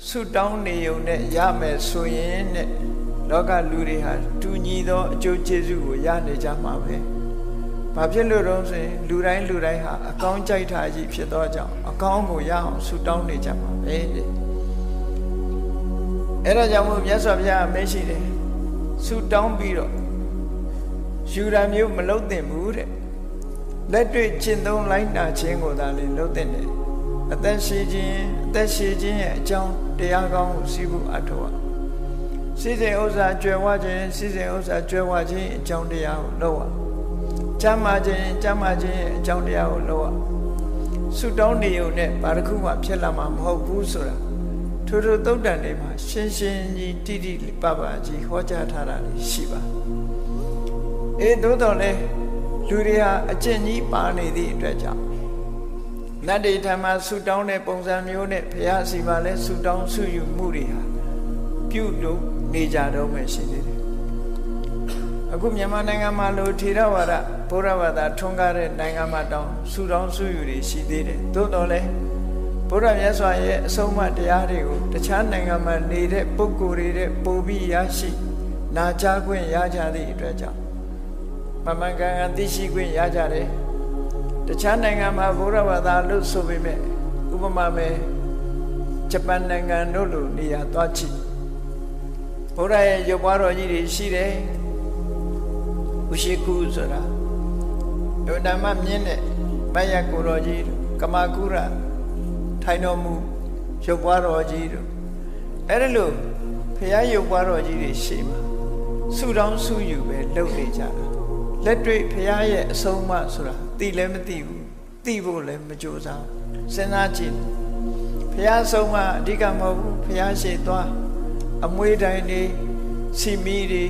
ဆုတောင်းနေုံနဲ့ရမယ်ဆိုရင်နဲ့လောကလူတွေဟာတူညီသောအကျိုးကျေးဇူးကိုရနေကြမှာပဲဘာဖြစ်လို့တော့ဆိုရင်လူတိုင်းဟာအကောင်းကြိုက်တာကြီးဖြစ်သောကြောင့်အကောင်းကိုရအောင်ဆုတောင်းနေကြမှာပဲတဲ့အဲ့ဒါကြောင့်မို့မြတ်စွာဘုရားအမိန့်ရှိတယ်ဆုတောင်းပြီးတော့ယူရာမျိုးမလုပ်သင့်ဘူးတဲ့လက်တွေ့ကျင့်သုံးလိုက်နာခြင်းကိုသာလေလုပ်သင့်တယ်အသက်ရှိခြင်းရဲ့အကြောင်းတရားကောင်းကိုစီးဖို့အထောက်စီစဉ်ဥစ္စာကြွယ်ဝခြင်းစီစဉ်ဥစ္စာကြွယ်ဝခြင်းအကြောင်းတရားကိုလုပ်ရကျမ်းမာခြင်းရဲ့အကြောင်းတရားကိုလုပ်ရဆုတောင်းနေုံနဲ့ဘာတစ်ခုမှဖြစ်လာမှာမဟုတ်ဘူးဆိုတာထိုသုတ်တန်တွေမှာရှင်းကြီးတိပပကြီးဟောကြားထားတာရှိပါသို့တော်လည်းလူတွေဟာအကျင့်ကြီးပါနေသည့်အတွက်ကြောင့်နတ်တွေထံမှာဆုတောင်းတဲ့ပုံစံမျိုးနဲ့ဘုရားစီမှာလည်းဆုတောင်းဆုယူမှုတွေဟာပြုလုပ်နေကြတော့မှရှိသေးတယ်အခုမြန်မာနိုင်ငံမှာလို့ထေရဝါဒဗုဒ္ဓဘာသာထွန်းကားတဲ့နိုင်ငံမှာတောင်ဆုတောင်းဆုယူတွေရှိသေးတယ်သို့တော်လည်းဘုရားမြတ်စွာရဲ့အဆုံးအမတရားတွေကိုတခြားနိုင်ငံမှာနေတဲ့ပုဂ္ဂိုလ်တွေတဲ့ပို့ပြီးရရှိနာကြားခွင့်ရကြသည့်အတွက်ကြောင့်မမှန်ကန်သိရှိခွင့်ရကြတယ်တခြားနိုင်ငံမှာဘုရားဘာသာလို့ဆိုပေမဲ့ဥပမာမဲ့ဂျပန်နိုင်ငံတို့လိုနေရာသွားကြည့်ဘုရားရဲ့ရုပ်ပွားတော်ကြီးတွေရှိတယ်ဥရှိကုဆိုတာဒုဓမ္မမြင့်တဲ့မယကိုတော်ကြီးကမာကုရထိုင်တော်မူရုပ်ပွားတော်ကြီးတို့အဲ့ဒါလို့ဖရာရုပ်ပွားတော်ကြီးတွေရှိမှာဆုတောင်းဆုယူပဲလုပ်နေကြတာလက်တွေ့ဖရာရဲ့အဆုံးအမဆိုတာသိလည်းမသိဘူးသိဖို့လည်းမကြိုးစားစဉ်းစားကြည့်ဖရာအဆုံးအမအဓိကမဟုတ်ဘူးဖရာရှိသွားအမွေတိုင်းတွေစီမီတွေ